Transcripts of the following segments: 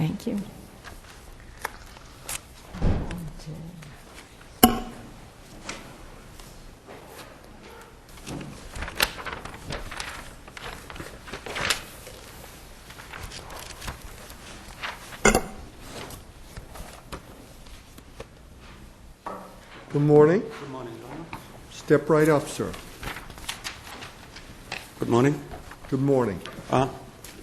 Thank you. Good morning. Good morning, Your Honor. Step right up, sir. Good morning. Good morning. Uh,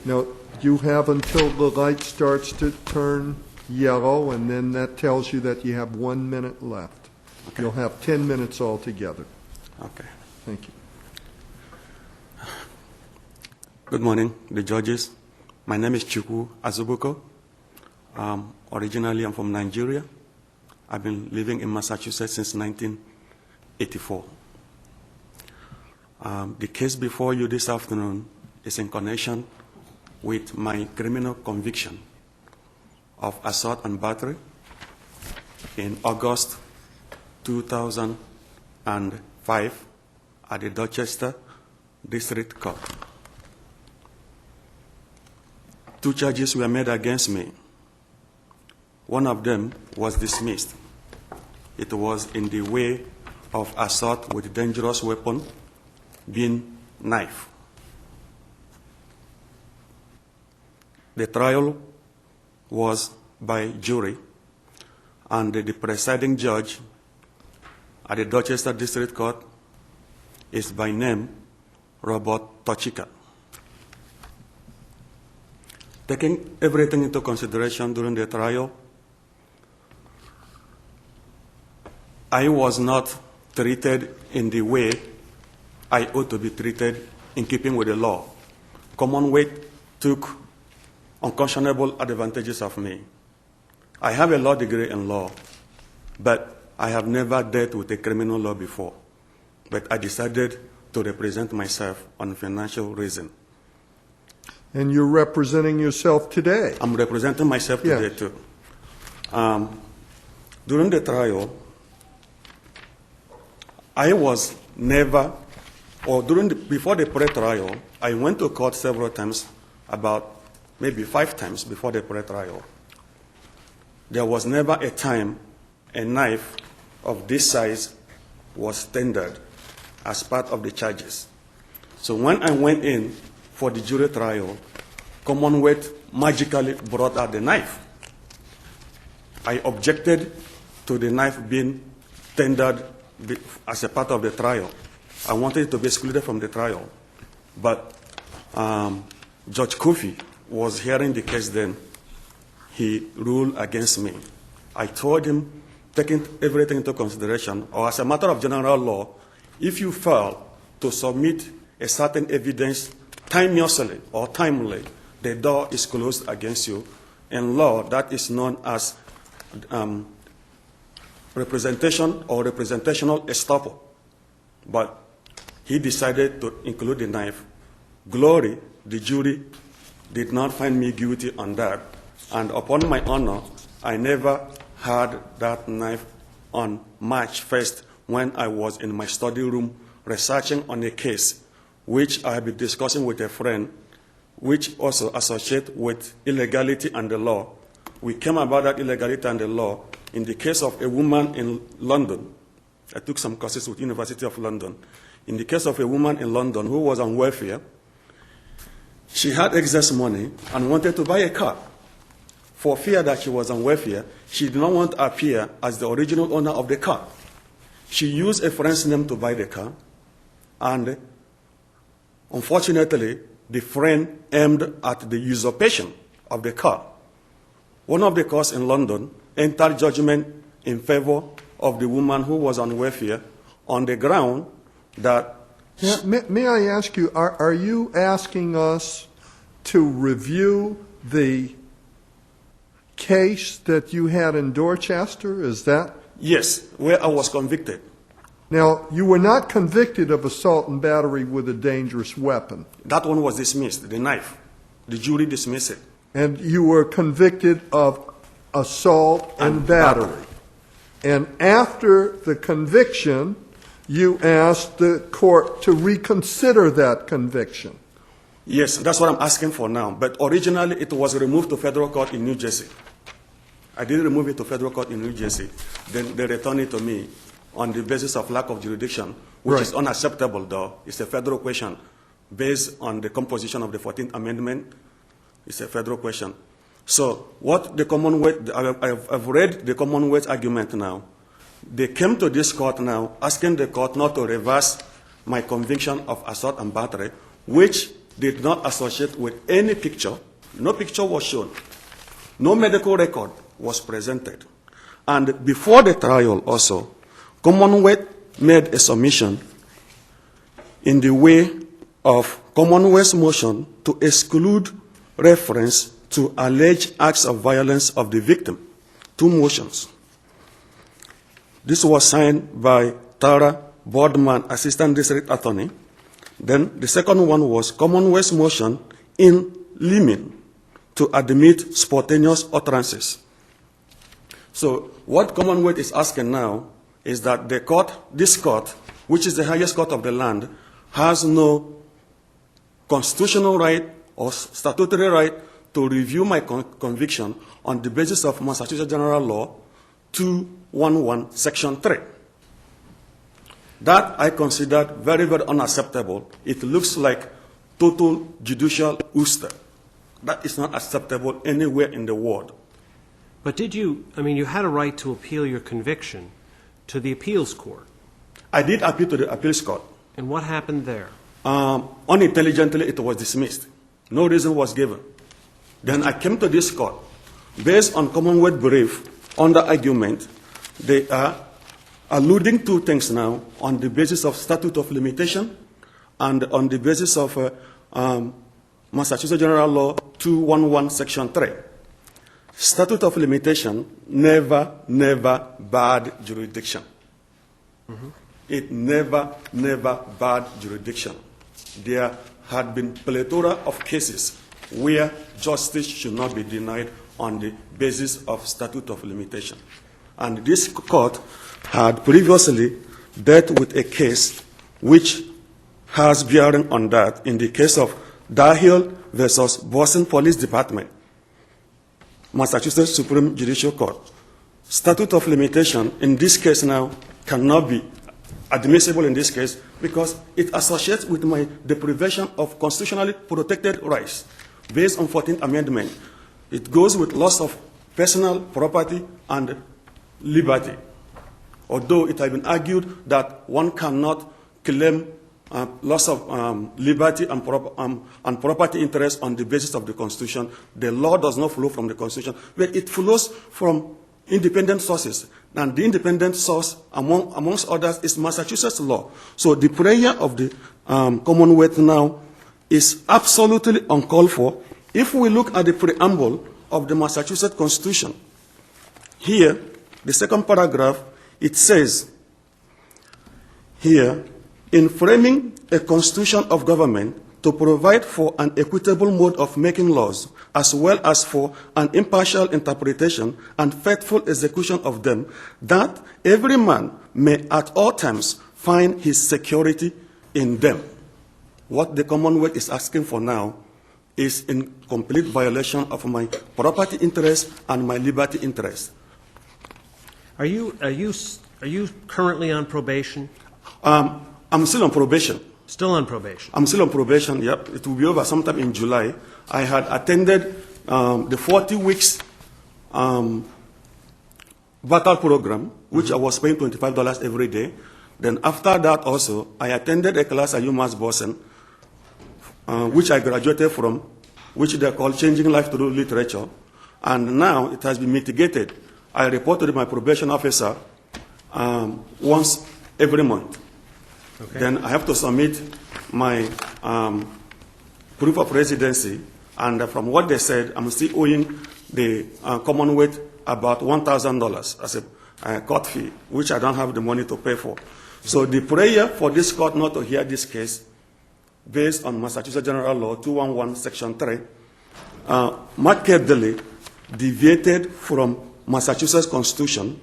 Now, you have until the light starts to turn yellow, and then that tells you that you have 1 minute left. Okay. You'll have 10 minutes altogether. okay. Thank you. Good morning, the judges. My name is Azubuko. Originally, I'm from Nigeria. I've been living in Massachusetts since 1984. The case before you this afternoon is in connection with my criminal conviction of assault and battery in August 2005 at the Dorchester District Court. 2 charges were made against me. One of them was dismissed. It was in the way of assault with dangerous weapon, being knife. The trial was by jury, and the presiding judge at the Dorchester District Court is by name Robert Tochika. Taking everything into consideration during the trial, I was not treated in the way I ought to be treated in keeping with the law. Commonwealth took unconscionable advantages of me. I have a law degree in law, but I have never dealt with a criminal law before. But I decided to represent myself on financial reason. And you're representing yourself today. I'm representing myself today Yes. too. During the trial, I was never, or before the pre-trial, I went to court several times, about maybe 5 times before the pre-trial. There was never a time a knife of this size was tendered as part of the charges. So when I went in for the jury trial, Commonwealth magically brought out the knife. I objected to the knife being tendered as a part of the trial. I wanted it to be excluded from the trial. But Judge Kofi was hearing the case then. He ruled against me. I told him, taking everything into consideration, or as a matter of general law, if you fail to submit a certain evidence timeously or timely, the door is closed against you. In law, that is known as representation or representational estoppel. But he decided to include the knife. Glory, the jury did not find me guilty on that. And upon my honor, I never had that knife on March 1st when I was in my study room researching on a case which I have been discussing with a friend, which also associates with illegality and the law. We came about that illegality and the law in the case of a woman in London. I took some courses with University of London. In the case of a woman in London who was on welfare, she had excess money and wanted to buy a car. For fear that she was on welfare, she did not want to appear as the original owner of the car. She used a friend's name to buy the car, and unfortunately, the friend aimed at the usurpation of the car. One of the courts in London entered judgment in favor of the woman who was on welfare on the ground that... May I ask you, are you asking us to review the case that you had in Dorchester? Is that? Yes, where I was convicted. Now, you were not convicted of assault and battery with a dangerous weapon. That one was dismissed, the knife. The jury dismissed it. And you were convicted of assault and battery. And after the conviction, you asked the court to reconsider that conviction. Yes, that's what I'm asking for now. But originally, it was removed to federal court in New Jersey. I didn't remove it to federal court in New Jersey. Then they returned it to me on the basis of lack of jurisdiction, which Right. is unacceptable, though. It's a federal question based on the composition of the 14th Amendment. It's a federal question. So what the Commonwealth, I've read the Commonwealth argument now. They came to this court now asking the court not to reverse my conviction of assault and battery, which did not associate with any picture. No picture was shown. No medical record was presented. And before the trial also, Commonwealth made a submission in the way of Commonwealth's motion to exclude reference to alleged acts of violence of the victim. 2 motions. This was signed by Tara Boardman, Assistant District Attorney. Then the second one was Commonwealth's motion in limine to admit spontaneous utterances. So what Commonwealth is asking now is that the court, this court, which is the highest court of the land, has no constitutional right or statutory right to review my conviction on the basis of Massachusetts General Law 211, Section 3. That I considered very, very unacceptable. It looks like total judicial ouster. That is not acceptable anywhere in the world. But did you, I mean, you had a right to appeal your conviction to the appeals court. I did appeal to the appeals court. And what happened there? Unintelligently, it was dismissed. No reason was given. Then I came to this court. Based on Commonwealth brief, under argument, they are alluding to things now on the basis of statute of limitation and on the basis of Massachusetts General Law 211, Section 3. Statute of limitation never barred jurisdiction. It never barred jurisdiction. There had been plethora of cases where justice should not be denied on the basis of statute of limitation. And this court had previously dealt with a case which has bearing on that in the case of Dahill versus Boston Police Department, Massachusetts Supreme Judicial Court. Statute of limitation in this case now cannot be admissible in this case because it associates with my deprivation of constitutionally protected rights based on 14th Amendment. It goes with loss of personal property and liberty. Although it has been argued that one cannot claim loss of liberty and property interest on the basis of the Constitution, the law does not flow from the Constitution, but it flows from independent sources. And the independent source, amongst others, is Massachusetts law. So the prayer of the Commonwealth now is absolutely uncalled for. If we look at the preamble of the Massachusetts Constitution, here, the second paragraph, it says, here, in framing a constitution of government to provide for an equitable mode of making laws, as well as for an impartial interpretation and faithful execution of them, that every man may at all times find his security in them. What the Commonwealth is asking for now is in complete violation of my property interest and my liberty interest. Are you currently on probation? I'm still on probation. Still on probation? I'm still on probation, yep. It will be over sometime in July. I had attended the 40 weeks battle program, which I was paying $25 every day. Then after that also, I attended a class at UMass Boston, which I graduated from, which they call Changing Life Through Literature. And now it has been mitigated. I report to my probation officer once every month. Okay. Then I have to submit my proof of residency, and from what they said, I'm still owing the Commonwealth about $1,000 as a court fee, which I don't have the money to pay for. So the prayer for this court not to hear this case, based on Massachusetts General Law 211, Section 3, markedly deviated from Massachusetts Constitution,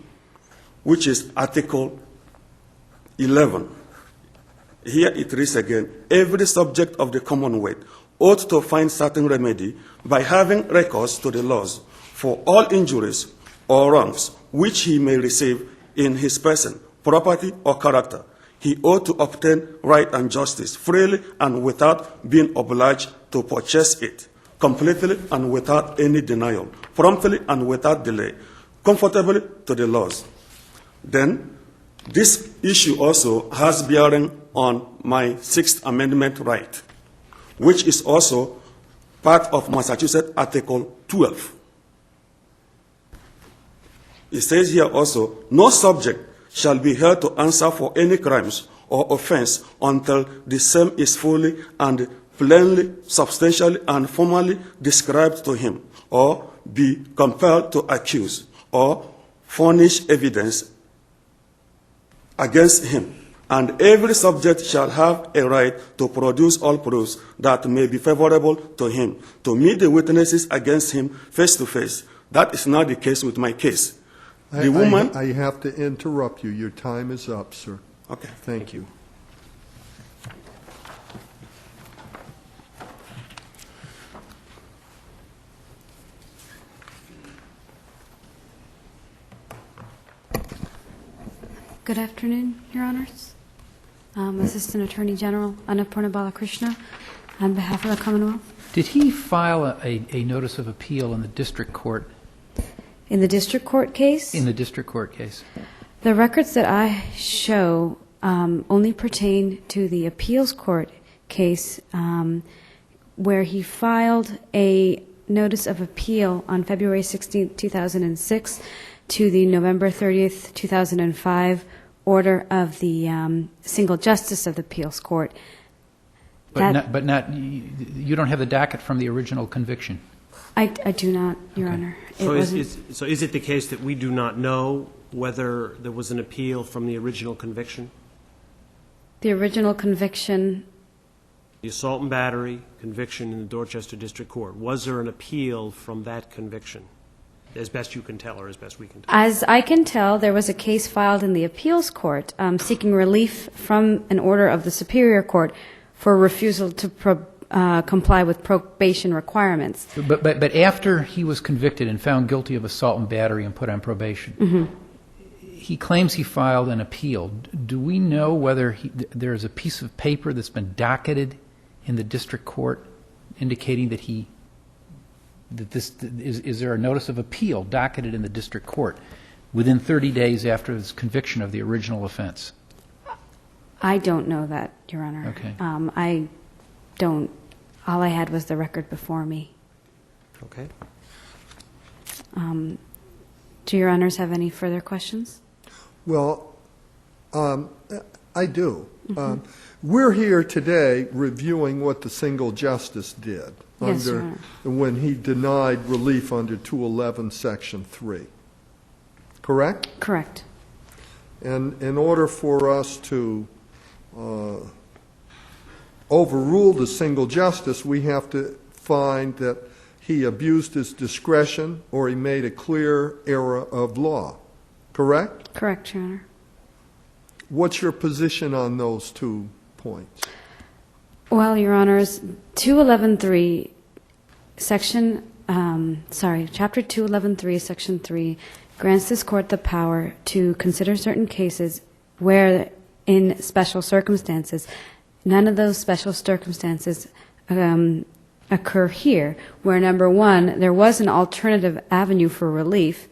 which is Article 11. Here it reads again, every subject of the Commonwealth ought to find certain remedy by having recourse to the laws for all injuries or wrongs which he may receive in his person, property, or character. He ought to obtain right and justice freely and without being obliged to purchase it, completely and without any denial, promptly and without delay, comfortably to the laws. Then, this issue also has bearing on my Sixth Amendment right, which is also part of Massachusetts Article 12. It says here also, no subject shall be held to answer for any crimes or offense until the same is fully and plainly, substantially, and formally described to him, or be compelled to accuse or furnish evidence against him. And every subject shall have a right to produce all proofs that may be favorable to him, to meet the witnesses against him face to face. That is not the case with my case. The woman... I have to interrupt you. Your time is up, sir. Okay. Thank you. Good afternoon, Your Honors. Assistant Attorney General Annapurna Balakrishna, on behalf of the Commonwealth. Did he file a notice of appeal in the district court? In the district court case? In the district court case. The records that I show only pertain to the appeals court case where he filed a notice of appeal on February 16, 2006 to the November 30th, 2005 order of the single justice of the appeals court. But not, you don't have the docket from the original conviction? I do not, Your Honor. So is it the case that we do not know whether there was an appeal from the original conviction? The original conviction, The assault and battery conviction in the Dorchester District Court, was there an appeal from that conviction, as best you can tell or as best we can tell? as I can tell, there was a case filed in the appeals court seeking relief from an order of the Superior Court for refusal to comply with probation requirements. But after he was convicted and found guilty of assault and battery and put on probation, he claims he filed an appeal. Do we know whether there is a piece of paper that's been docketed in the district court indicating that is there a notice of appeal docketed in the district court within 30 days after his conviction of the original offense? I don't know that, Your Honor. Okay. I don't. All I had was the record before me. Okay. Do Your Honors have any further questions? Well, I do. We're here today reviewing what the single justice did Yes, Your Honor. when he denied relief under 211 Section 3. Correct? Correct. And in order for us to overrule the single justice, we have to find that he abused his discretion or he made a clear error of law. Correct? Correct, Your Honor. What's your position on those 2 points? Well, Your Honors, 211.3, Chapter 211.3, Section 3, grants this court the power to consider certain cases where, in special circumstances, none of those special circumstances occur here, where, number one, there was an alternative avenue for relief,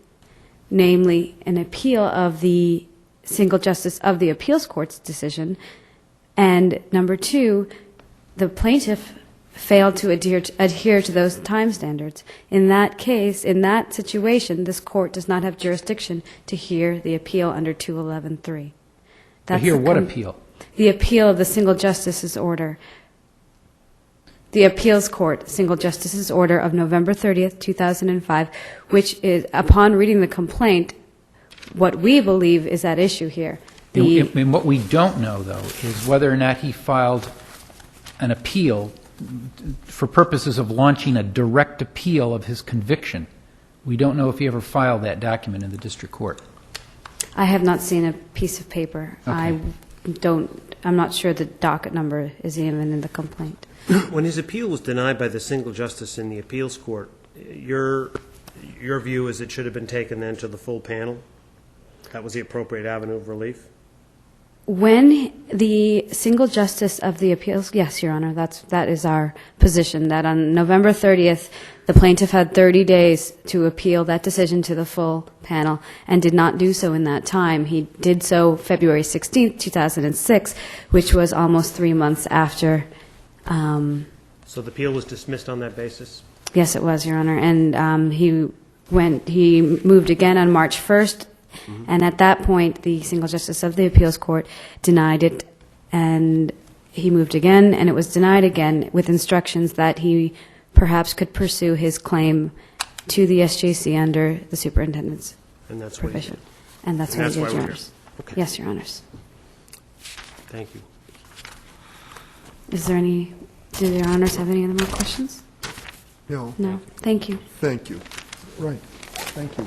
namely an appeal of the single justice of the appeals court's decision, and number two, the plaintiff failed to adhere to those time standards. In that case, in that situation, this court does not have jurisdiction to hear the appeal under 211.3. To hear what appeal? The appeal of the single justice's order. The appeals court single justice's order of November 30th, 2005, which is, upon reading the complaint, what we believe is at issue here. And what we don't know, though, is whether or not he filed an appeal for purposes of launching a direct appeal of his conviction. We don't know if he ever filed that document in the district court. I have not seen a piece of paper. Okay. I'm not sure the docket number is even in the complaint. When his appeal was denied by the single justice in the appeals court, your view is it should have been taken then to the full panel? That was the appropriate avenue of relief? When the single justice of the appeals, yes, Your Honor, that is our position, that on November 30th, the plaintiff had 30 days to appeal that decision to the full panel and did not do so in that time. He did so February 16th, 2006, which was almost 3 months after. So the appeal was dismissed on that basis? Yes, it was, Your Honor. And he moved again on March 1st. And at that point, the single justice of the appeals court denied it, and he moved again, and it was denied again with instructions that he perhaps could pursue his claim to the SJC under the superintendent's And that's what he provision. did. And that's And what he that's did, why Your we're Honors. here. Okay. Yes, Your Honors. Thank you. Is there any, do Your Honors have any other more questions? No, No? Thank you. thank you. Right, thank you.